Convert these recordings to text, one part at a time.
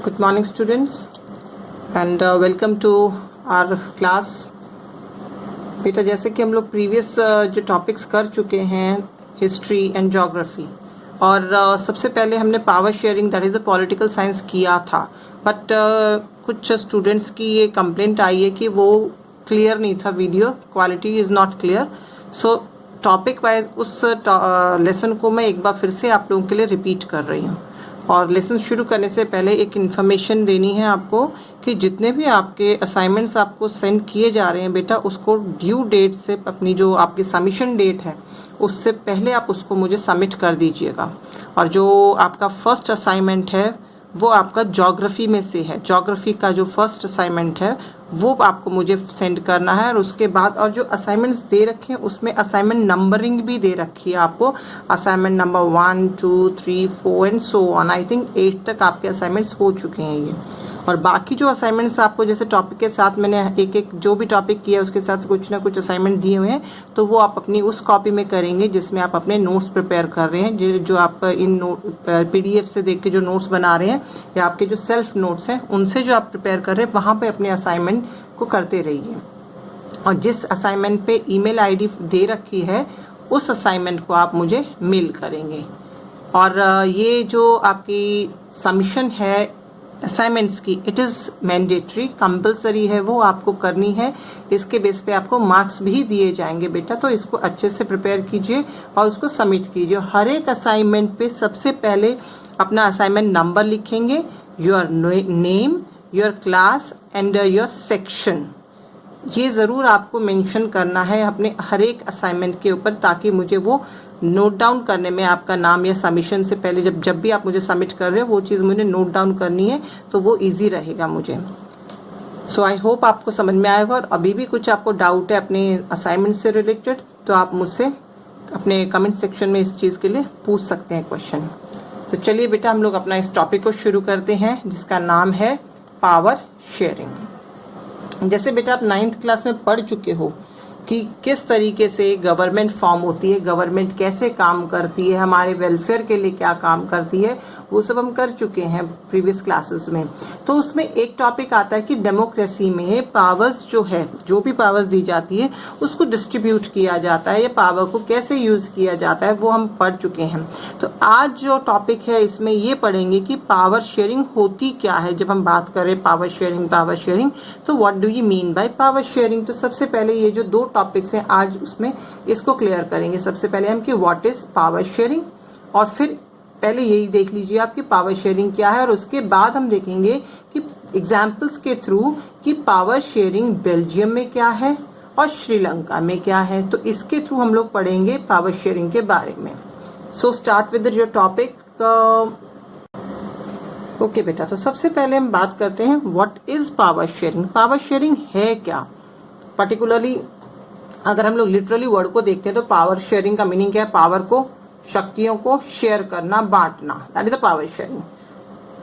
Good morning students and welcome to our class। बेटा जैसे कि हम लोग प्रीवियस जो टॉपिक्स कर चुके हैं हिस्ट्री एंड ज्योग्राफी और सबसे पहले हमने power sharing that is a political science किया था, बट कुछ स्टूडेंट्स की ये कंप्लेंट आई है कि वो क्लियर नहीं था, video quality is not clear. So topic wise उस लेसन को मैं एक बार फिर से आप लोगों के लिए रिपीट कर रही हूँ। और लेसन शुरू करने से पहले एक इन्फॉर्मेशन देनी है आपको कि जितने भी आपके असाइनमेंट्स आपको सेंड किए जा रहे हैं बेटा, उसको ड्यू डेट से, अपनी जो आपकी सबमिशन डेट है उससे पहले आप उसको मुझे सबमिट कर दीजिएगा। और जो आपका फर्स्ट असाइनमेंट है वो आपका ज्योग्राफी में से है, ज्योग्राफी का जो फर्स्ट असाइनमेंट है वो आपको मुझे सेंड करना है। और उसके बाद और जो असाइनमेंट्स दे रखे हैं उसमें असाइनमेंट नंबरिंग भी दे रखी है आपको, assignment number 1 2 3 4 and so on. I think 8 तक आपके असाइनमेंट्स हो चुके हैं ये। और बाकी जो असाइनमेंट्स आपको जैसे टॉपिक के साथ मैंने एक एक जो भी टॉपिक किया उसके साथ कुछ ना कुछ असाइनमेंट दिए हुए हैं, तो वो आप अपनी उस कॉपी में करेंगे जिसमें आप अपने नोट्स प्रिपेयर कर रहे हैं। जो आप इन PDF से देख के जो नोट्स बना रहे हैं या आपके जो सेल्फ नोट्स हैं उनसे जो आप प्रिपेयर कर रहे हैं वहाँ पे अपने असाइनमेंट को करते रहिए। और जिस असाइनमेंट पे ईमेल ID दे रखी है उस असाइनमेंट को आप मुझे मेल करेंगे। और ये जो आपकी सबमिशन है असाइनमेंट्स की, इट इज़ मैंडेटरी, कंपलसरी है, वो आपको करनी है। इसके बेस पे आपको मार्क्स भी दिए जाएंगे बेटा, तो इसको अच्छे से प्रिपेयर कीजिए और उसको सबमिट कीजिए। हर एक असाइनमेंट पे सबसे पहले अपना असाइनमेंट नंबर लिखेंगे, your name, your class and your section. ये ज़रूर आपको मेंशन करना है अपने हर एक असाइनमेंट के ऊपर, ताकि मुझे वो नोट डाउन करने में आपका नाम या सबमिशन से पहले जब भी आप मुझे सबमिट कर रहे हो वो चीज़ मुझे नोट डाउन करनी है, तो वो इजी रहेगा मुझे। सो आई होप आपको समझ में आएगा। और अभी भी कुछ आपको डाउट है अपने असाइनमेंट से रिलेटेड तो आप मुझसे अपने कमेंट सेक्शन में इस चीज़ के लिए पूछ सकते हैं क्वेश्चन। तो चलिए बेटा हम लोग अपना इस टॉपिक को शुरू करते हैं जिसका नाम है पावर शेयरिंग। जैसे बेटा आप 9th क्लास में पढ़ चुके हो कि किस तरीके से गवर्नमेंट फॉर्म होती है, गवर्नमेंट कैसे काम करती है, हमारे वेलफेयर के लिए क्या काम करती है, वो सब हम कर चुके हैं प्रीवियस क्लासेस में। तो उसमें एक टॉपिक आता है कि डेमोक्रेसी में पावर्स जो है, जो भी पावर्स दी जाती है उसको डिस्ट्रीब्यूट किया जाता है या पावर को कैसे यूज किया जाता है, वो हम पढ़ चुके हैं। तो आज जो टॉपिक है इसमें ये पढ़ेंगे कि पावर शेयरिंग होती क्या है। जब हम बात करें पावर शेयरिंग तो what do you mean by power sharing. तो सबसे पहले ये जो दो टॉपिक्स हैं आज उसमें इसको क्लियर करेंगे। सबसे पहले हम कि व्हाट इज पावर शेयरिंग, और फिर पहले यही देख लीजिए आप कि पावर शेयरिंग क्या है, और उसके बाद हम देखेंगे कि एग्जाम्पल्स के थ्रू कि पावर शेयरिंग बेल्जियम में क्या है और श्रीलंका में क्या है। तो इसके थ्रू हम लोग पढ़ेंगे पावर शेयरिंग के बारे में। So start with your topic. Okay बेटा, तो सबसे पहले हम बात करते हैं what is power sharing. Power sharing है क्या, पर्टिकुलरली अगर हम लोग लिटरली वर्ड को देखते हैं तो पावर शेयरिंग का मीनिंग क्या है, पावर को, शक्तियों को शेयर करना, बांटना, that is the power sharing.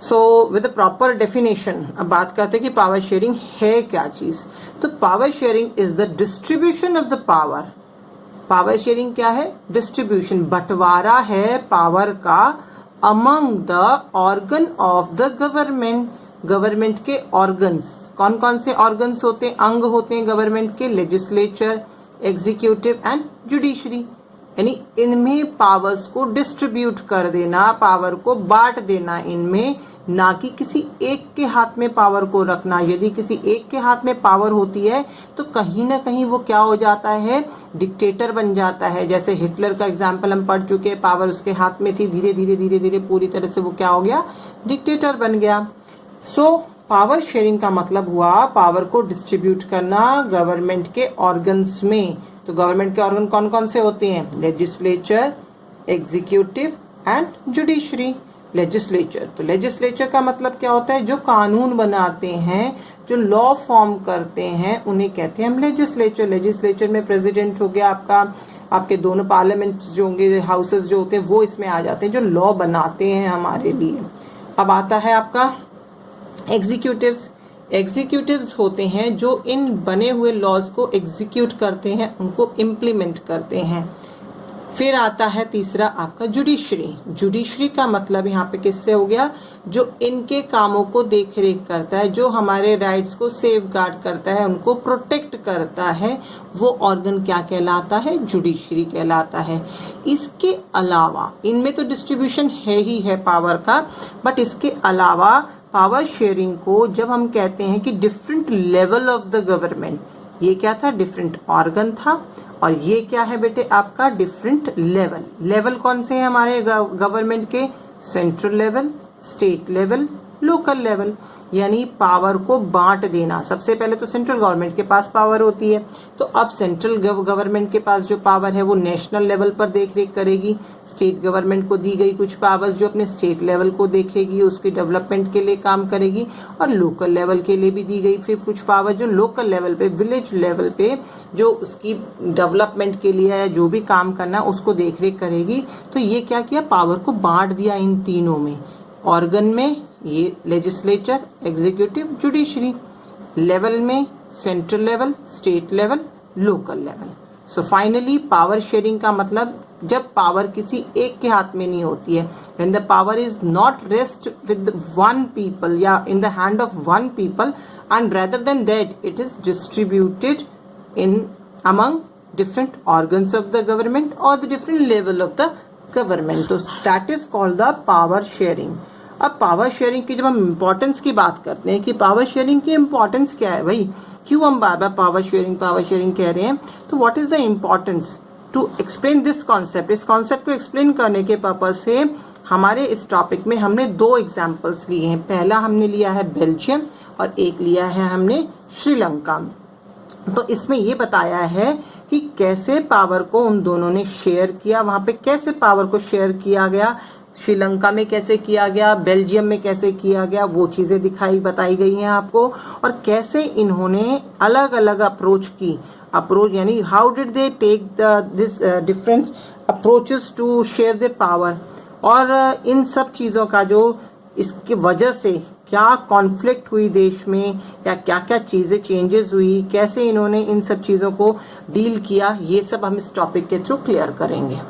So with the proper definition अब बात करते हैं कि पावर शेयरिंग है क्या चीज। तो power sharing is the distribution of the power. Power sharing क्या है, डिस्ट्रीब्यूशन, बंटवारा है पावर का among the organ of the government. Government के ऑर्गन्स, कौन कौन से ऑर्गन्स होते हैं, अंग होते हैं गवर्नमेंट के, लेजिस्लेचर, एग्जीक्यूटिव एंड जुडिशरी। यानी इनमें पावर्स को डिस्ट्रीब्यूट कर देना, पावर को बांट देना इनमें, ना कि किसी एक के हाथ में पावर को रखना। यदि किसी एक के हाथ में पावर होती है तो कहीं ना कहीं वो क्या हो जाता है, डिक्टेटर बन जाता है। जैसे हिटलर का एग्जाम्पल हम पढ़ चुके हैं, पावर उसके हाथ में थी, धीरे धीरे पूरी तरह से वो क्या हो गया, डिक्टेटर बन गया। सो पावर शेयरिंग का मतलब हुआ पावर को डिस्ट्रीब्यूट करना गवर्नमेंट के ऑर्गन्स में। तो गवर्नमेंट के ऑर्गन कौन कौन से होते हैं, legislature, executive and judiciary. Legislature, तो लेजिस्लेचर का मतलब क्या होता है, जो कानून बनाते हैं, जो लॉ फॉर्म करते हैं उन्हें कहते हैं हम लेजिस्लेचर। लेजिस्लेचर में प्रेसिडेंट हो गया आपका, आपके दोनों पार्लियामेंट जो होंगे, हाउसेस जो होते हैं वो इसमें आ जाते हैं, जो लॉ बनाते हैं हमारे लिए। अब आता है आपका एग्जीक्यूटिव्स। एग्जीक्यूटिव्स होते हैं जो इन बने हुए लॉज को एग्जीक्यूट करते हैं, उनको इम्प्लीमेंट करते हैं। फिर आता है तीसरा आपका जुडिशरी। जुडिशरी का मतलब यहाँ पे किससे हो गया, जो इनके कामों को देख रेख करता है, जो हमारे राइट्स को सेफ गार्ड करता है, उनको प्रोटेक्ट करता है, वो ऑर्गन क्या कहलाता है, जुडिशरी कहलाता है। इसके अलावा इनमें तो डिस्ट्रीब्यूशन है ही है पावर का, बट इसके अलावा पावर शेयरिंग को जब हम कहते हैं कि different level of the government, ये क्या था, डिफरेंट ऑर्गन था, और ये क्या है बेटे आपका डिफरेंट लेवल। लेवल कौन से हैं हमारे गवर्नमेंट के, central level, state level, local level, यानी पावर को बांट देना। सबसे पहले तो सेंट्रल गवर्नमेंट के पास पावर होती है, तो अब सेंट्रल गवर्नमेंट के पास जो पावर है वो नेशनल लेवल पर देख रेख करेगी। स्टेट गवर्नमेंट को दी गई कुछ पावर्स जो अपने स्टेट लेवल को देखेगी, उसकी डेवलपमेंट के लिए काम करेगी, और लोकल लेवल के लिए भी दी गई फिर कुछ पावर जो लोकल लेवल पे, विलेज लेवल पे जो उसकी डेवलपमेंट के लिए है, जो भी काम करना है उसको देख रेख करेगी। तो ये क्या किया, पावर को बांट दिया इन तीनों में, ऑर्गन में ये लेजिस्लेचर, एग्जीक्यूटिव, जुडिशरी, लेवल में central level, state level, local level. So finally power sharing का मतलब जब पावर किसी एक के हाथ में नहीं होती है, when the power is not rest with one people या in the hand of one people, and rather than that it is distributed in among different organs of the government or the different level of the government, तो that is called the power sharing। अब power sharing की जब हम importance की बात करते हैं कि पावर शेयरिंग की इम्पोर्टेंस क्या है भाई, क्यों हम बार बार पावर शेयरिंग कह रहे हैं, तो what is the importance to explain this concept. इस कॉन्सेप्ट को एक्सप्लेन करने के पर्पज से हमारे इस टॉपिक में हमने दो एग्जाम्पल्स लिए हैं। पहला हमने लिया है बेल्जियम और एक लिया है हमने श्रीलंका। तो इसमें ये बताया है कि कैसे पावर को उन दोनों ने शेयर किया, वहां पे कैसे पावर को शेयर किया गया, श्रीलंका में कैसे किया गया, बेल्जियम में कैसे किया गया, वो चीजें बताई गई हैं आपको, और कैसे इन्होंने अलग अलग अप्रोच यानी how did they take this different approaches to share their power, और इन सब चीजों का जो इसकी वजह से क्या कॉन्फ्लिक्ट हुई देश में, या क्या क्या चीजें चेंजेस हुई, कैसे इन्होंने इन सब चीजों को डील किया, ये सब हम इस टॉपिक के थ्रू क्लियर करेंगे।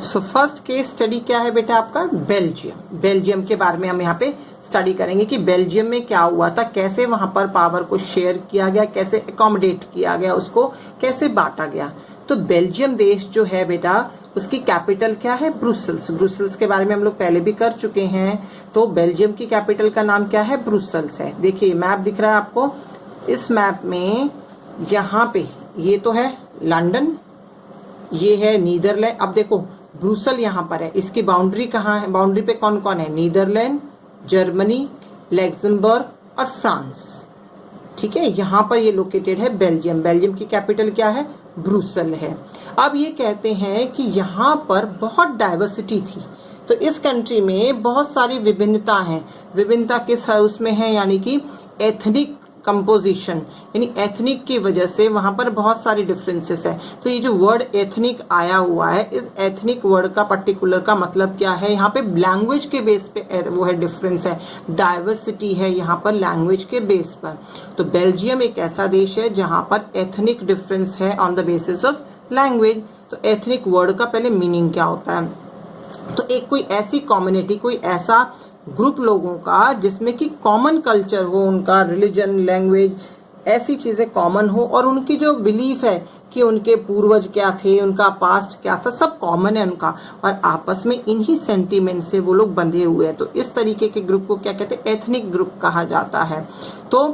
सो फर्स्ट केस स्टडी क्या है बेटा आपका, बेल्जियम। बेल्जियम के बारे में हम यहाँ पे स्टडी करेंगे कि बेल्जियम में क्या हुआ था, कैसे वहां पर पावर को शेयर किया गया, कैसे अकोमोडेट किया गया, उसको कैसे बांटा गया। तो बेल्जियम देश जो है बेटा, उसकी कैपिटल क्या है, ब्रुसेल्स। ब्रुसेल्स के बारे में हम लोग पहले भी कर चुके हैं। तो बेल्जियम की कैपिटल का नाम क्या है, ब्रुसेल्स है। देखिए मैप दिख रहा है आपको, इस मैप में यहाँ पे ये तो है लंदन, ये है नीदरलैंड। अब देखो ब्रुसेल यहाँ पर है, इसकी बाउंड्री कहाँ है, बाउंड्री पे कौन कौन है, नीदरलैंड, जर्मनी, लग्जमबर्ग और फ्रांस। ठीक है, यहाँ पर ये लोकेटेड है बेल्जियम। बेल्जियम की कैपिटल क्या है, ब्रुसेल है। अब ये कहते हैं कि यहाँ पर बहुत डाइवर्सिटी थी, तो इस कंट्री में बहुत सारी विभिन्नता है। विभिन्नता किस उसमें है, यानी कि एथनिक कंपोजिशन, यानी एथनिक की वजह से वहां पर बहुत सारी डिफरेंसेस है। तो ये जो वर्ड एथनिक आया हुआ है, इस एथनिक वर्ड का पर्टिकुलर का मतलब क्या है, यहाँ पे लैंग्वेज के बेस पे वो है डिफरेंस है, डाइवर्सिटी है यहाँ पर लैंग्वेज के बेस पर। तो बेल्जियम एक ऐसा देश है जहां पर एथनिक डिफरेंस है on the basis of language. तो एथनिक वर्ड का पहले मीनिंग क्या होता है, तो एक कोई ऐसी कम्युनिटी, कोई ऐसा ग्रुप लोगों का जिसमें कि कॉमन कल्चर हो, उनका रिलीजन, लैंग्वेज, ऐसी चीजें कॉमन हो, और उनकी जो बिलीफ है कि उनके पूर्वज क्या थे, उनका पास्ट क्या था, सब कॉमन है उनका, और आपस में इन्हीं सेंटीमेंट से वो लोग बंधे हुए हैं। तो इस तरीके के ग्रुप को क्या कहते हैं, एथनिक ग्रुप कहा जाता है। तो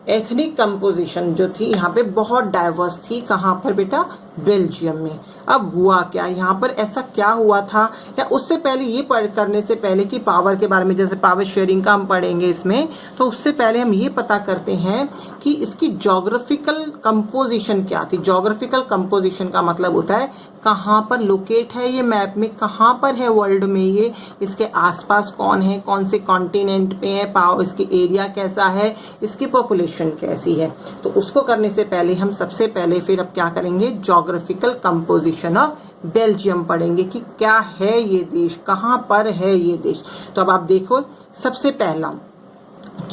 एथनिक कंपोजिशन जो थी यहाँ पे बहुत डाइवर्स थी, कहाँ पर बेटा, बेल्जियम में। अब हुआ क्या यहाँ पर, ऐसा क्या हुआ था, या उससे पहले ये करने से पहले कि पावर के बारे में, जैसे पावर शेयरिंग का हम पढ़ेंगे इसमें, तो उससे पहले हम ये पता करते हैं कि इसकी जोग्राफिकल कंपोजिशन क्या थी। जोग्राफिकल कंपोजिशन का मतलब होता है कहाँ पर लोकेट है ये मैप में, कहाँ पर है वर्ल्ड में ये, इसके आसपास कौन है, कौन से कॉन्टिनेंट पे है, इसकी एरिया कैसा है, इसकी पॉपुलेशन कैसी है। तो उसको करने से पहले हम सबसे पहले फिर अब क्या करेंगे, जोग्राफिकल कंपोजिशन ऑफ बेल्जियम पढ़ेंगे कि क्या है ये देश, कहाँ पर है ये देश। तो अब आप देखो, सबसे पहला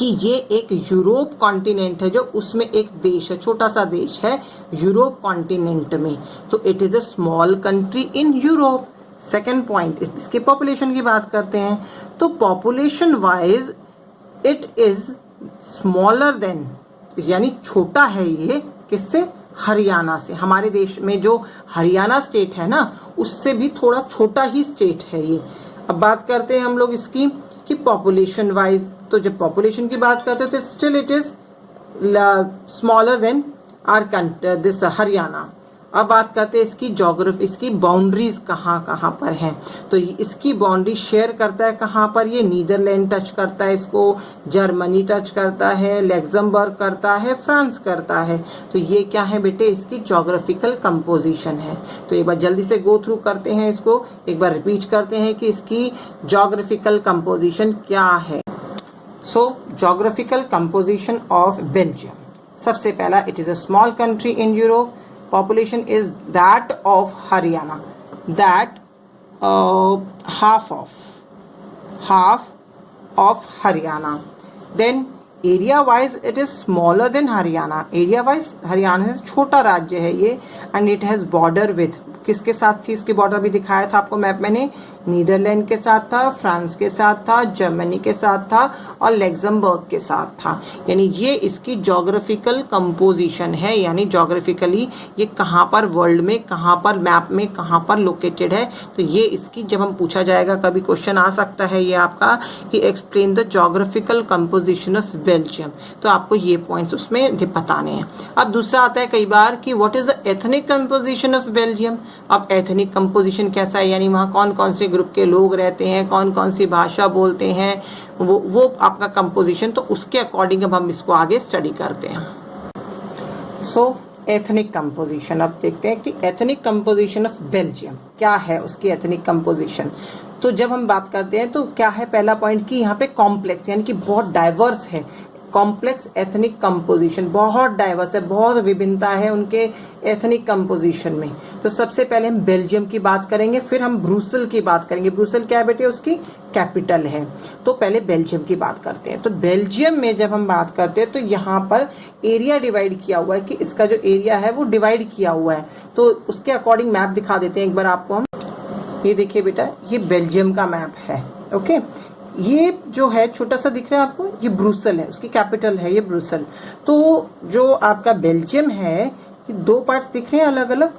कि ये एक यूरोप कॉन्टिनेंट है, जो उसमें एक देश है, छोटा सा देश है यूरोप कॉन्टिनेंट में, तो it is a small country in Europe. Second point, इसके पॉपुलेशन की बात करते हैं, तो population wise it is smaller then, यानी छोटा है ये किससे, हरियाणा से। हमारे देश में जो हरियाणा स्टेट है ना, उससे भी थोड़ा छोटा ही स्टेट है ये। अब बात करते हैं हम लोग इसकी कि पॉपुलेशन वाइज, तो जब पॉपुलेशन की बात करते हैं तो still it is smaller than are this Haryana. अब बात करते हैं इसकी ज्योग्राफी, इसकी बाउंड्रीज कहाँ कहाँ पर हैं, तो इसकी बाउंड्री शेयर करता है कहाँ पर, ये नीदरलैंड टच करता है इसको, जर्मनी टच करता है, लग्जमबर्ग करता है, फ्रांस करता है। तो ये क्या है बेटे, इसकी ज्योग्राफिकल कंपोजिशन है। तो एक बार जल्दी से गो थ्रू करते हैं इसको, एक बार रिपीट करते हैं कि इसकी ज्योग्राफिकल कंपोजिशन क्या है। सो ज्योग्राफिकल कंपोजिशन ऑफ बेल्जियम, सबसे पहला, it is a small country in Europe, population is that of Haryana, that half of Haryana. Then area wise it is smaller than Haryana, area wise Haryana से छोटा राज्य है ये, and it has border with, किसके साथ थी इसकी border भी दिखाया था आपको मैप मैंने, नीदरलैंड के साथ था, फ्रांस के साथ था, जर्मनी के साथ था और लग्जमबर्ग के साथ था। यानी ये इसकी ज्योग्राफिकल कंपोजिशन है, यानी ज्योग्राफिकली ये कहाँ पर वर्ल्ड में, कहाँ पर मैप में, कहाँ पर लोकेटेड है। तो ये इसकी, जब हम पूछा जाएगा कभी क्वेश्चन आ सकता है ये आपका कि explain the geographical composition of Belgium, तो आपको ये पॉइंट्स उसमें बताने हैं। अब दूसरा आता है कई बार कि what is the ethnic composition of Belgium. अब एथनिक कंपोजिशन कैसा है, यानी वहाँ कौन कौन से ग्रुप के लोग रहते हैं, कौन कौन सी भाषा बोलते हैं, वो आपका कंपोजिशन, तो उसके अकॉर्डिंग अब हम इसको आगे स्टडी करते हैं। सो एथनिक कंपोजिशन, अब देखते हैं कि एथनिक कंपोजिशन ऑफ बेल्जियम क्या है, उसकी एथनिक कंपोजिशन। तो जब हम बात करते हैं तो क्या है पहला पॉइंट कि यहाँ पे कॉम्प्लेक्स, यानी कि बहुत डाइवर्स है, कॉम्प्लेक्स एथनिक कंपोजिशन, बहुत डाइवर्स है, बहुत विभिन्नता है उनके एथनिक कंपोजिशन में। तो सबसे पहले हम बेल्जियम की बात करेंगे, फिर हम ब्रुसेल की बात करेंगे। ब्रुसेल क्या है बेटे, उसकी कैपिटल है। तो पहले बेल्जियम की बात करते हैं। तो बेल्जियम में जब हम बात करते हैं तो यहाँ पर एरिया डिवाइड किया हुआ है, कि इसका जो एरिया है वो डिवाइड किया हुआ है। तो उसके अकॉर्डिंग मैप दिखा देते हैं एक बार आपको हम। ये देखिए बेटा, ये बेल्जियम का मैप है। ओके, ये जो है छोटा सा दिख रहा है आपको, ये ब्रुसेल है, उसकी कैपिटल है ये ब्रुसेल। तो जो आपका बेल्जियम है, ये दो पार्ट्स दिख रहे हैं अलग अलग।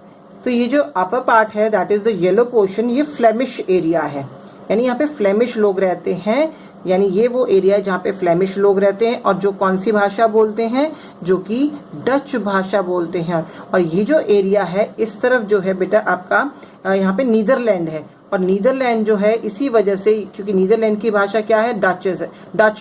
तो ये जो अपर पार्ट है, that is the yellow portion, ये फ्लेमिश एरिया है, यानी यहाँ पे फ्लेमिश लोग रहते हैं, यानी ये वो एरिया है जहाँ पे फ्लेमिश लोग रहते हैं और जो कौन सी भाषा बोलते हैं, जो कि डच भाषा बोलते हैं। और ये जो एरिया है इस तरफ जो है बेटा आपका यहाँ पे नीदरलैंड है, और नीदरलैंड जो है इसी वजह से, क्योंकि नीदरलैंड की भाषा क्या है, डच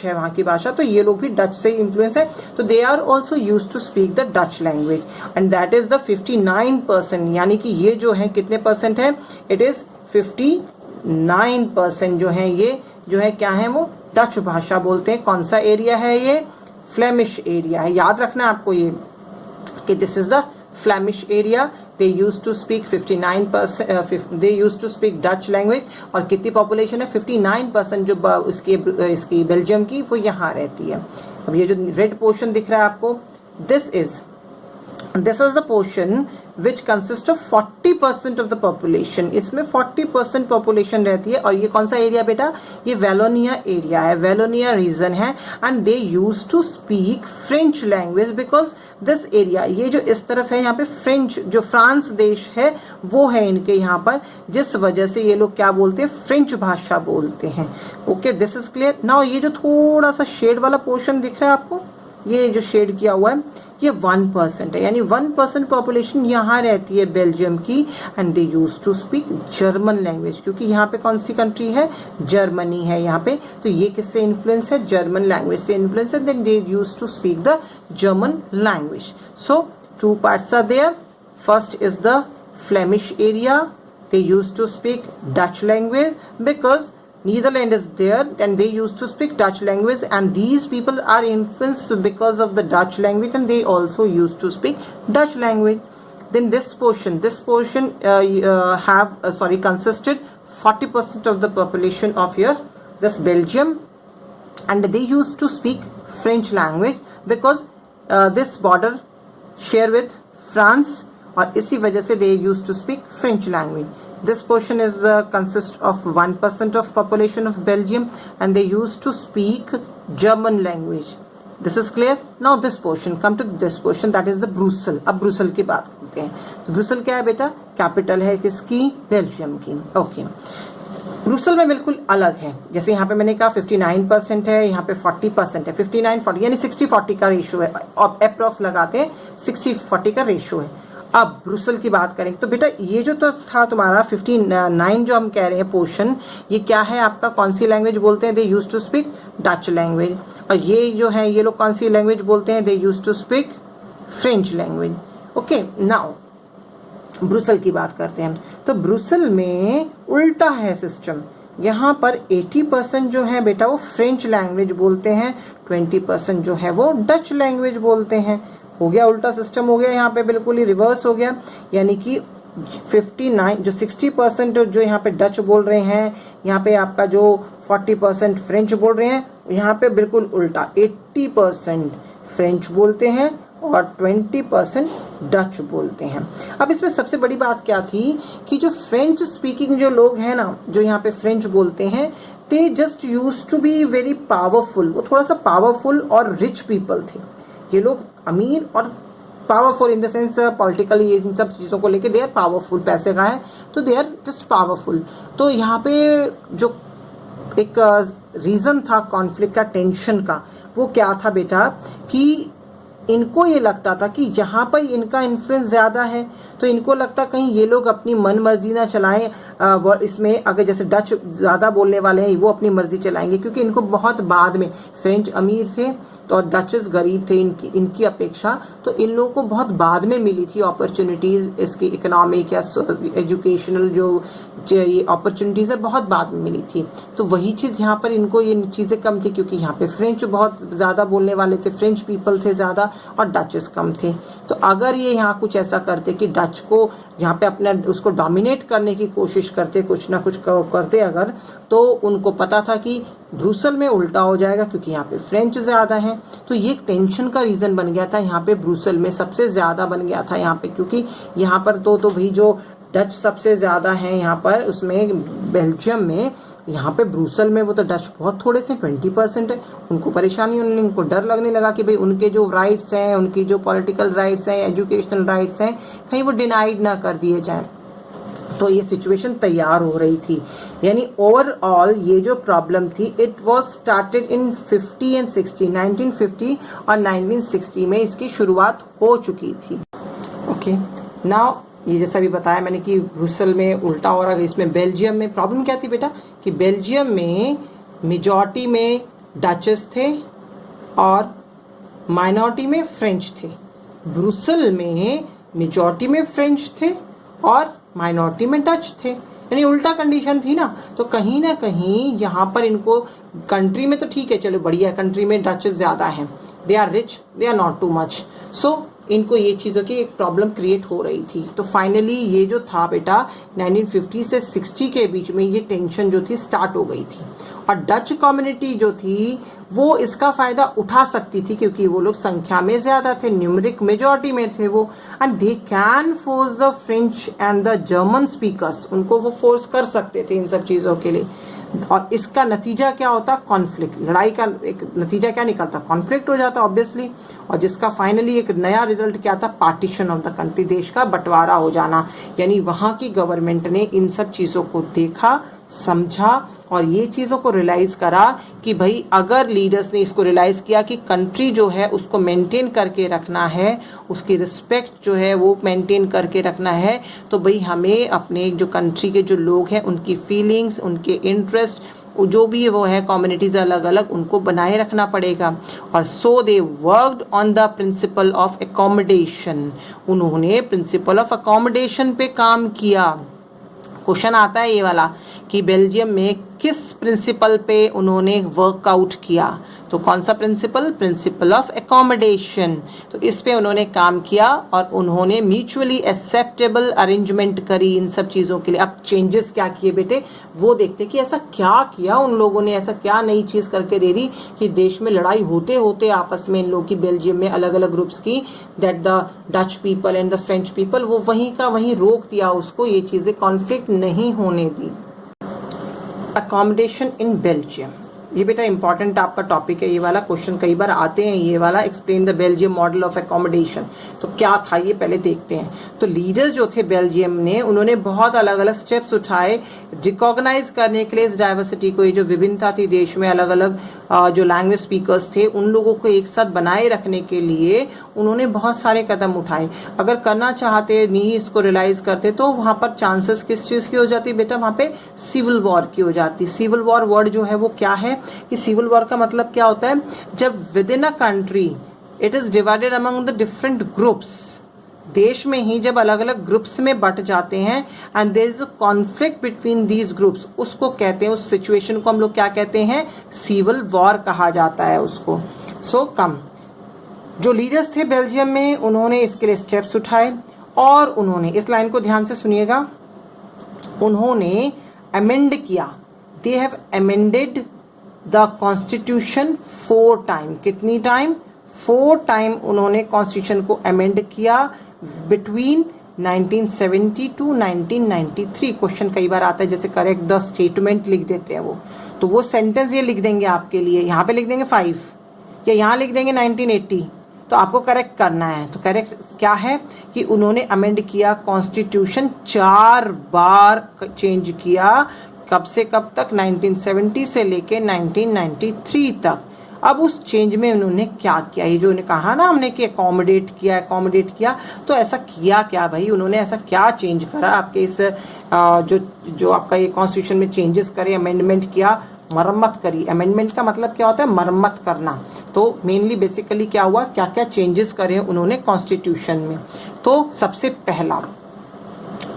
है वहाँ की भाषा, तो ये लोग भी डच से इन्फ्लुएंस है। तो they are also use to speak the Dutch language, and that is the 59%, यानी कि ये जो है कितने परसेंट है, इट इज 59% जो है, ये जो है क्या है, वो डच भाषा बोलते हैं। कौन सा एरिया है ये, फ्लेमिश एरिया है। याद रखना आपको ये कि this is the Flemish area. They used to speak 59%, they used to speak Dutch language, और कितनी पॉपुलेशन है, 59% जो इसकी बेल्जियम की वो यहाँ रहती है। अब ये जो रेड पोर्शन दिख रहा है आपको, this is the portion which consist of 40% of the population. इसमें 40% पॉपुलेशन रहती है। और ये कौन सा एरिया बेटा, ये वेलोनिया एरिया है, वेलोनिया रीजन है। And they use to speak French language because this area, ये जो इस तरफ है यहाँ पे फ्रेंच, जो फ्रांस देश है वो है इनके यहाँ पर, जिस वजह से ये लोग क्या बोलते हैं, फ्रेंच भाषा बोलते हैं। Okay, this is clear now. ये जो थोड़ा सा शेड वाला पोर्शन दिख रहा है आपको, ये जो शेड किया हुआ है, ये 1% है, यानी 1% पॉपुलेशन यहाँ रहती है बेल्जियम की। And they use to speak German language, क्योंकि यहाँ पे कौन सी कंट्री है, जर्मनी है यहाँ पे। तो ये किससे इन्फ्लुएंस है, जर्मन लैंग्वेज से इन्फ्लुएंस है। Then they use to speak the German language. So 2 parts are there. First is the Flemish area. They used to speak Dutch language because Netherlands is there, and they used to speak Dutch language, and these people are influenced because of the Dutch language, and they also used to speak Dutch language. Then this portion consisted 40% of the population of here this Belgium, and they used to speak French language because this border share with France, और इसी वजह से they use to speak French language. This portion is consists of 1% of population of Belgium and they used to speak German language. This is clear. Now this portion, come to this portion, that is the Brussels. अब ब्रुसल की बात करते हैं. तो ब्रुसल क्या है बेटा? Capital है किसकी? बेल्जियम की. ओके. ब्रुसल में बिल्कुल अलग है. जैसे यहाँ पे मैंने कहा 59% है, यहाँ पे 40% है. 59-40 यानी 60-40 का रेशियो है, और अप्रॉक्स लगाते हैं 60-40 का रेशियो है. अब ब्रुसल की बात करें तो बेटा ये जो तो था तुम्हारा 59 जो हम कह रहे हैं पोर्शन, ये क्या है आपका? कौन सी लैंग्वेज बोलते हैं? They use to speak Dutch language. और ये जो है ये लोग कौन सी लैंग्वेज बोलते हैं? They use to speak French language. Okay. Now Brussels की बात करते हैं. तो ब्रुसल में उल्टा है सिस्टम. यहाँ पर 80% जो है बेटा वो फ्रेंच लैंग्वेज बोलते हैं, 20% जो है वो डच लैंग्वेज बोलते हैं. हो गया उल्टा सिस्टम, हो गया यहाँ पे बिल्कुल ही रिवर्स हो गया. यानी कि 59 जो 60% जो यहाँ पे डच बोल रहे हैं, यहाँ पे आपका जो 40% फ्रेंच बोल रहे हैं, यहाँ पे बिल्कुल उल्टा 80% फ्रेंच बोलते हैं और 20% डच बोलते हैं. अब इसमें सबसे बड़ी बात क्या थी कि जो फ्रेंच स्पीकिंग जो लोग हैं ना, जो यहाँ पे फ्रेंच बोलते हैं, they just use to be very powerful. वो थोड़ा सा पावरफुल और रिच पीपल थे. ये लोग अमीर और powerful in the sense politically, इन सब चीज़ों को लेके दे आर पावरफुल. पैसे का है तो दे आर जस्ट पावरफुल. तो यहाँ पे जो एक रीज़न था कॉन्फ्लिक्ट का, टेंशन का, वो क्या था बेटा कि इनको ये लगता था कि जहाँ पर इनका इन्फ्लुएंस ज़्यादा है तो इनको लगता कहीं ये लोग अपनी मन मर्जी ना चलाएं. इसमें अगर जैसे डच ज़्यादा बोलने वाले हैं वो अपनी मर्जी चलाएंगे, क्योंकि इनको बहुत बाद में, फ्रेंच अमीर थे तो और डचेस गरीब थे इनकी अपेक्षा, तो इन लोगों को बहुत बाद में मिली थी अपॉर्चुनिटीज़. इसकी इकोनॉमिक या एजुकेशनल जो ये अपॉर्चुनिटीज़ है बहुत बाद में मिली थी. तो वही चीज़ यहाँ पर इनको ये चीज़ें कम थी, क्योंकि यहाँ पे फ्रेंच बहुत ज़्यादा बोलने वाले थे, फ्रेंच पीपल थे ज़्यादा और डचेस कम थे. तो अगर ये यहाँ कुछ ऐसा करते कि डच को यहाँ पे अपना उसको डोमिनेट करने की कोशिश करते, कुछ ना कुछ करते अगर, तो उनको पता था कि ब्रुसल में उल्टा हो जाएगा, क्योंकि यहाँ पे फ्रेंच ज़्यादा हैं. तो ये टेंशन का रीज़न बन गया था यहाँ पे ब्रुसल में, सबसे ज़्यादा बन गया था यहाँ पे, क्योंकि यहाँ पर तो भाई जो डच सबसे ज़्यादा हैं यहाँ पर, उसमें बेल्जियम में, यहाँ पे ब्रुसल में वो तो डच बहुत थोड़े से 20% है. उनको परेशानी, उनको डर लगने लगा कि भाई उनके जो राइट्स हैं, उनकी जो पॉलिटिकल राइट्स हैं, एजुकेशनल राइट्स हैं, कहीं वो डिनाइड ना कर दिए जाएं. तो ये सिचुएशन तैयार हो रही थी. यानी ओवरऑल ये जो प्रॉब्लम थी, it was started in 50 and 60, 1950 और 1960 में इसकी शुरुआत हो चुकी थी. ओके. नाउ ये जैसा भी बताया मैंने कि ब्रुसल में उल्टा हो रहा है. इसमें बेल्जियम में प्रॉब्लम क्या थी बेटा कि बेल्जियम में मेजॉरिटी में डचेस थे और माइनॉरिटी में फ्रेंच थे. ब्रुसल में मेजॉरिटी में फ्रेंच थे और माइनॉरिटी में डच थे. यानी उल्टा कंडीशन थी ना. तो कहीं ना कहीं यहाँ पर इनको, कंट्री में तो ठीक है, चलो बढ़िया, कंट्री में डचेस ज़्यादा हैं, they are rich, they are not too much. So इनको ये चीज़ों की एक प्रॉब्लम क्रिएट हो रही थी. तो फाइनली ये जो था बेटा 1950 से 60 के बीच में ये टेंशन जो थी स्टार्ट हो गई थी. और डच कम्युनिटी जो थी वो इसका फ़ायदा उठा सकती थी, क्योंकि वो लोग संख्या में ज़्यादा थे, न्यूमेरिक मेजॉरिटी में थे वो, and they can force the French and the German speakers. उनको वो फोर्स कर सकते थे इन सब चीज़ों के लिए. और इसका नतीजा क्या होता? कॉन्फ्लिक्ट. लड़ाई का एक नतीजा क्या निकलता? कॉन्फ्लिक्ट हो जाता ऑब्वियसली. और जिसका फाइनली एक नया रिजल्ट क्या था? पार्टीशन ऑफ द कंट्री, देश का बंटवारा हो जाना. यानी वहाँ की गवर्नमेंट ने इन सब चीज़ों को देखा, समझा और ये चीज़ों को रियलाइज़ करा कि भाई अगर लीडर्स ने इसको रियलाइज़ किया कि कंट्री जो है उसको मेंटेन करके रखना है, उसकी रिस्पेक्ट जो है वो मेंटेन करके रखना है, तो भाई हमें अपने जो कंट्री के जो लोग हैं उनकी फीलिंग्स, उनके इंटरेस्ट, जो भी वो है कम्युनिटीज़ अलग अलग, उनको बनाए रखना पड़ेगा. और so they worked on the principle of accommodation. उन्होंने प्रिंसिपल ऑफ एकोमोडेशन पे काम किया. क्वेश्चन आता है ये वाला कि बेल्जियम में किस प्रिंसिपल पे उन्होंने वर्कआउट किया। तो कौन सा प्रिंसिपल? Principal of accommodation. तो इस पे उन्होंने काम किया और उन्होंने म्यूचुअली एक्सेप्टेबल अरेंजमेंट करी इन सब चीज़ों के लिए। अब चेंजेस क्या किए बेटे वो देखते कि ऐसा क्या किया उन लोगों ने, ऐसा क्या नई चीज़ करके दे दी कि देश में लड़ाई होते होते आपस में इन लोगों की, बेल्जियम में अलग अलग ग्रुप्स की, that the Dutch people and the French people, वो वहीं का वहीं रोक दिया उसको, ये चीज़ें कॉन्फ्लिक्ट नहीं होने दी। अकोमोडेशन इन बेल्जियम, ये बेटा इंपॉर्टेंट आपका टॉपिक है, ये वाला क्वेश्चन कई बार आते हैं, ये वाला explain the Belgium model of accommodation. तो क्या था ये पहले देखते हैं। तो लीडर्स जो थे बेल्जियम ने, उन्होंने बहुत अलग अलग स्टेप्स उठाए रिकॉग्नाइज करने के लिए इस डाइवर्सिटी को, ये जो विभिन्नता थी देश में, अलग अलग जो लैंग्वेज स्पीकर्स थे उन लोगों को एक साथ बनाए रखने के लिए उन्होंने बहुत सारे कदम उठाए। अगर करना चाहते, नहीं इसको रियलाइज करते, तो वहां पर चांसेस किस चीज की हो जाती बेटा? वहां पे सिविल वॉर की हो जाती। सिविल वॉर वर्ड जो है वो क्या है कि सिविल वॉर का मतलब क्या होता है? जब with in a country it is divided among the different groups, देश में ही जब अलग अलग ग्रुप्स में बट जाते हैं and there is a conflict between these groups, उसको कहते हैं, उस सिचुएशन को हम लोग क्या कहते हैं? सिविल वॉर कहा जाता है उसको। सो कम जो लीडर्स थे बेल्जियम में, उन्होंने इसके लिए स्टेप्स उठाए और उन्होंने, इस लाइन को ध्यान से सुनिएगा, उन्होंने अमेंड किया। They have amended the constitution 4 time. कितनी टाइम? 4 टाइम उन्होंने कॉन्स्टिट्यूशन को अमेंड किया बिटवीन 1970 टू 1993। क्वेश्चन कई बार आता है, जैसे करेक्ट द स्टेटमेंट लिख देते हैं वो, तो वो सेंटेंस ये लिख देंगे आपके लिए, यहाँ पे लिख देंगे 5 या यहाँ लिख देंगे 1980, तो आपको करेक्ट करना है। तो करेक्ट क्या है कि उन्होंने अमेंड किया कॉन्स्टिट्यूशन 4 बार चेंज किया। कब से कब तक? 1970 से लेके 1993 तक। अब उस चेंज में उन्होंने क्या किया? ये जो उन्होंने कहा ना हमने कि अकोमोडेट किया, तो ऐसा किया क्या भाई? उन्होंने ऐसा क्या चेंज करा आपके इस जो आपका ये कॉन्स्टिट्यूशन में चेंजेस करे, अमेंडमेंट किया, मरम्मत करी। अमेंडमेंट का मतलब क्या होता है? मरम्मत करना। तो मेनली बेसिकली क्या हुआ, क्या क्या चेंजेस करे उन्होंने कॉन्स्टिट्यूशन में। तो सबसे पहला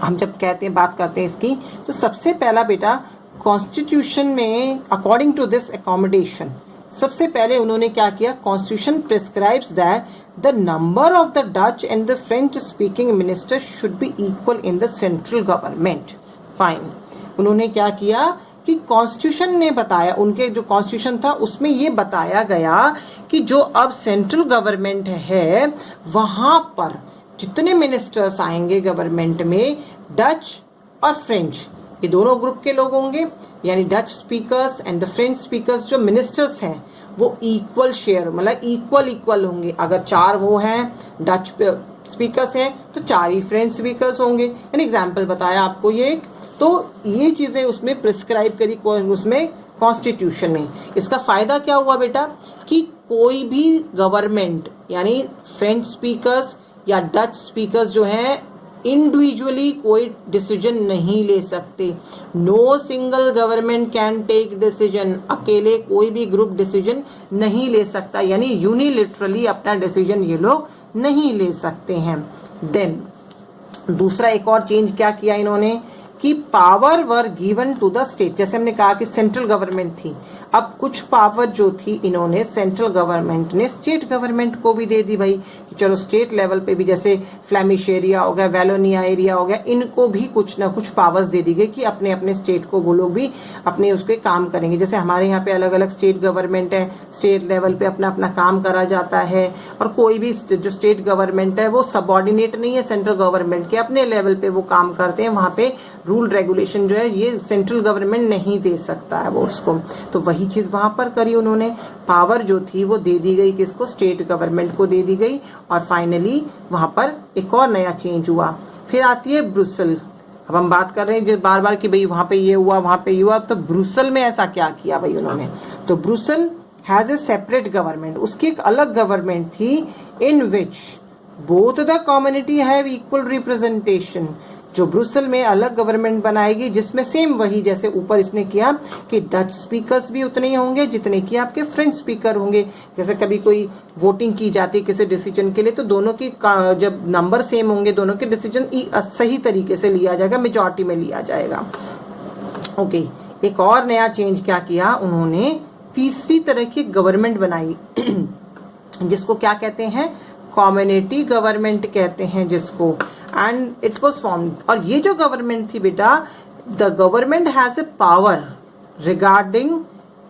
हम जब कहते हैं, बात करते हैं इसकी, तो सबसे पहला बेटा कॉन्स्टिट्यूशन में अकॉर्डिंग टू दिस अकोमोडेशन, सबसे पहले उन्होंने क्या किया? Constitution prescribes that the number of the Dutch and the French speaking ministers should be equal in the central government. Fine. उन्होंने क्या किया कि कॉन्स्टिट्यूशन ने बताया, उनके जो कॉन्स्टिट्यूशन था उसमें ये बताया गया कि जो अब सेंट्रल गवर्नमेंट है वहां पर जितने मिनिस्टर्स आएंगे गवर्नमेंट में, डच और फ्रेंच, ये दोनों ग्रुप के लोग होंगे, यानी Dutch speakers and the French speakers जो मिनिस्टर्स हैं वो इक्वल शेयर, मतलब इक्वल होंगे। अगर 4 वो हैं डच स्पीकर्स हैं तो 4 ही फ्रेंच स्पीकर्स होंगे। एन एग्जाम्पल बताया आपको ये एक, तो ये चीजें उसमें प्रिस्क्राइब करी उसमें कॉन्स्टिट्यूशन में। इसका फायदा क्या हुआ बेटा कि कोई भी गवर्नमेंट, यानी फ्रेंच स्पीकर्स या डच स्पीकर्स जो हैं, इंडिविजुअली कोई डिसीजन नहीं ले सकते। No single government can take decision, अकेले कोई भी ग्रुप डिसीजन नहीं ले सकता, यानी यूनिलिटरली अपना डिसीजन ये लोग नहीं ले सकते हैं। देन दूसरा एक और चेंज क्या किया इन्होंने कि power were given to the state. जैसे हमने कहा कि सेंट्रल गवर्नमेंट थी, अब कुछ पावर जो थी इन्होंने सेंट्रल गवर्नमेंट ने स्टेट गवर्नमेंट को भी दे दी भाई, कि चलो स्टेट लेवल पे भी, जैसे फ्लैमिश एरिया हो गया, वैलोनिया एरिया हो गया, इनको भी कुछ ना कुछ पावर्स दे दी गई कि अपने अपने स्टेट को वो लोग भी अपने उसके काम करेंगे। जैसे हमारे यहाँ पे अलग अलग स्टेट गवर्नमेंट है, स्टेट लेवल पे अपना अपना काम करा जाता है, और कोई भी जो स्टेट गवर्नमेंट है वो सबऑर्डिनेट नहीं है सेंट्रल गवर्नमेंट के, अपने लेवल पे वो काम करते हैं। वहां पे रूल रेगुलेशन जो है ये सेंट्रल गवर्नमेंट नहीं दे सकता है वो उसको। तो वही चीज वहां पर करी उन्होंने, पावर जो थी वो दे दी गई किसको? स्टेट गवर्नमेंट को दे दी गई। और फाइनली वहां पर एक और नया चेंज हुआ। फिर आती है ब्रुसेल। अब हम बात कर रहे हैं जो बार बार कि भाई वहां पे ये हुआ, वहां पे ये हुआ, तो ब्रुसेल में ऐसा क्या किया भाई उन्होंने? तो Brussels has a separate government, उसकी एक अलग गवर्नमेंट थी, in which both the community have equal representation. जो ब्रुसेल में अलग गवर्नमेंट बनाएगी जिसमें सेम वही जैसे ऊपर इसने किया कि डच स्पीकर्स भी उतने ही होंगे जितने कि आपके फ्रेंच स्पीकर होंगे। जैसे कभी कोई वोटिंग की जाती है किसी डिसीजन के लिए, तो दोनों की जब नंबर सेम होंगे दोनों के डिसीजन सही तरीके से लिया जाएगा, मेजॉरिटी में लिया जाएगा। ओके, एक और नया चेंज क्या किया उन्होंने, तीसरी तरह की गवर्नमेंट बनाई जिसको क्या कहते हैं, कम्युनिटी गवर्नमेंट कहते हैं जिसको, एंड इट वाज फॉर्म। और ये जो गवर्नमेंट थी बेटा, the government has a power regarding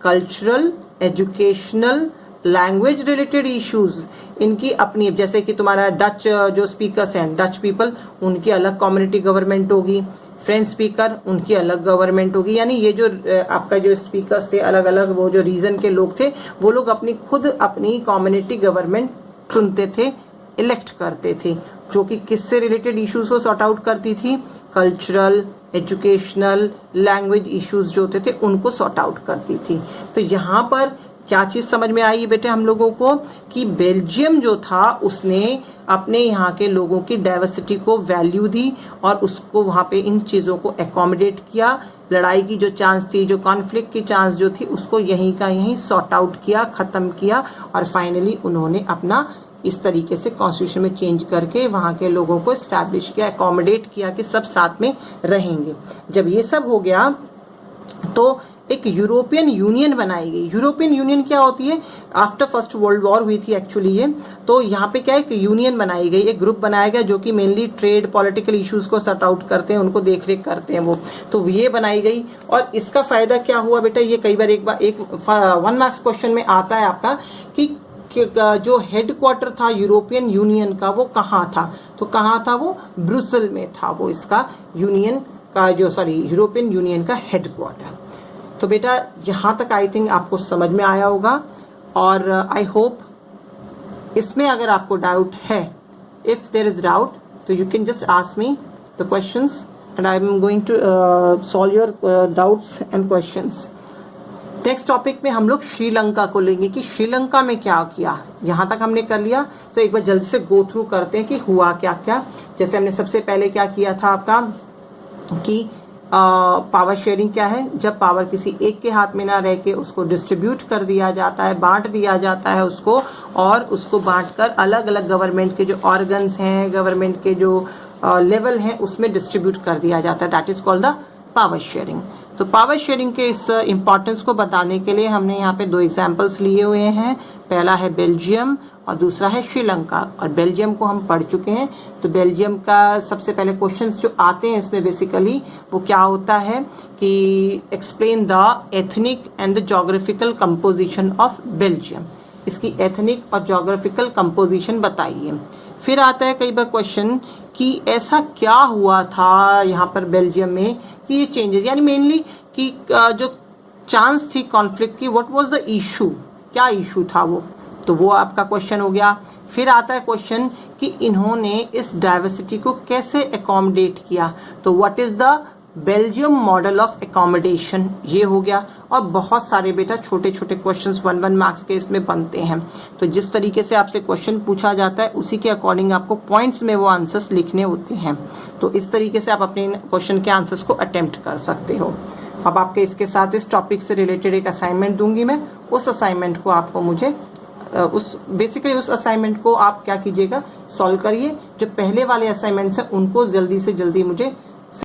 cultural, educational, language related issues. इनकी अपनी, जैसे कि तुम्हारा डच जो स्पीकर्स हैं, डच पीपल, उनकी अलग कम्युनिटी गवर्नमेंट होगी, फ्रेंच स्पीकर उनकी अलग गवर्नमेंट होगी। यानी ये जो आपका जो स्पीकर्स थे अलग अलग, वो जो रीजन के लोग थे, वो लोग अपनी खुद अपनी कम्युनिटी गवर्नमेंट चुनते थे, इलेक्ट करते थे, जो कि किससे रिलेटेड इश्यूज को सॉर्ट आउट करती थी, कल्चरल, एजुकेशनल, लैंग्वेज इश्यूज जो होते थे उनको सॉर्ट आउट करती थी। तो यहाँ पर क्या चीज समझ में आई बेटे हम लोगों को, कि बेल्जियम जो था उसने अपने यहाँ के लोगों की डाइवर्सिटी को वैल्यू दी और उसको वहाँ पे इन चीजों को एकोमोडेट किया। लड़ाई की जो चांस थी, जो कॉन्फ्लिक्ट की चांस जो थी, उसको यहीं का यहीं सॉर्ट आउट किया, खत्म किया, और फाइनली उन्होंने अपना इस तरीके से कॉन्स्टिट्यूशन में चेंज करके वहां के लोगों को एस्टैब्लिश किया, एकोमोडेट किया कि सब साथ में रहेंगे। जब ये सब हो गया तो एक यूरोपियन यूनियन बनाई गई। यूरोपियन यूनियन क्या होती है, आफ्टर फर्स्ट वर्ल्ड वॉर हुई थी एक्चुअली ये, तो यहाँ पे क्या एक यूनियन बनाई गई, एक ग्रुप बनाया गया जो कि मेनली ट्रेड, पॉलिटिकल इश्यूज को सॉर्ट आउट करते हैं, उनको देख रेख करते हैं वो, तो ये बनाई गई। और इसका फायदा क्या हुआ बेटा, ये कई बार एक 1 मार्क्स क्वेश्चन में आता है आपका कि जो हेडक्वार्टर था यूरोपियन यूनियन का वो कहाँ था, तो कहाँ था वो, ब्रुसेल में था वो, इसका यूनियन का जो यूरोपियन यूनियन का हेडक्वार्टर। तो बेटा यहाँ तक आई थिंक आपको समझ में आया होगा, और आई होप इसमें अगर आपको डाउट है, इफ देयर इज डाउट, तो you can just ask me the questions and I am going to solve your doubts and questions. Next topic में हम लोग श्रीलंका को लेंगे कि श्रीलंका में क्या किया। यहाँ तक हमने कर लिया, तो एक बार जल्दी से गो थ्रू करते हैं कि हुआ क्या क्या। जैसे हमने सबसे पहले क्या किया था आपका कि पावर शेयरिंग क्या है, जब पावर किसी एक के हाथ में ना रह के उसको डिस्ट्रीब्यूट कर दिया जाता है, बांट दिया जाता है उसको, और उसको बांटकर अलग अलग गवर्नमेंट के जो ऑर्गन्स हैं, गवर्नमेंट के जो लेवल हैं, उसमें डिस्ट्रीब्यूट कर दिया जाता है, that is called the power sharing. तो पावर शेयरिंग के इस इम्पोर्टेंस को बताने के लिए हमने यहाँ पे 2 एग्जाम्पल्स लिए हुए हैं। पहला है बेल्जियम और दूसरा है श्रीलंका। और बेल्जियम को हम पढ़ चुके हैं, तो बेल्जियम का सबसे पहले क्वेश्चंस जो आते हैं इसमें बेसिकली वो क्या होता है कि explain the ethnic and the geographical composition of Belgium. इसकी एथनिक और ज्योग्राफिकल कंपोजिशन बताइए। फिर आता है कई बार क्वेश्चन कि ऐसा क्या हुआ था यहाँ पर बेल्जियम में कि ये चेंजेस, यानी मेनली कि जो चांस थी कॉन्फ्लिक्ट की, व्हाट वाज द इशू, क्या इशू था वो, तो वो आपका क्वेश्चन हो गया। फिर आता है क्वेश्चन कि इन्होंने इस डाइवर्सिटी को कैसे एकोमोडेट किया, तो what is the Belgium model of accommodation, ये हो गया। और बहुत सारे बेटा छोटे छोटे क्वेश्चंस 1 मार्क्स के इसमें बनते हैं, तो जिस तरीके से आपसे क्वेश्चन पूछा जाता है उसी के अकॉर्डिंग आपको पॉइंट्स में वो आंसर्स लिखने होते हैं। तो इस तरीके से आप अपने क्वेश्चन के आंसर्स को अटेम्प्ट कर सकते हो। अब आपके इसके साथ इस टॉपिक से रिलेटेड एक असाइनमेंट दूंगी मैं, उस असाइनमेंट को आपको मुझे उस असाइनमेंट को आप क्या कीजिएगा, सॉल्व करिए। जो पहले वाले असाइनमेंट्स हैं उनको जल्दी से जल्दी मुझे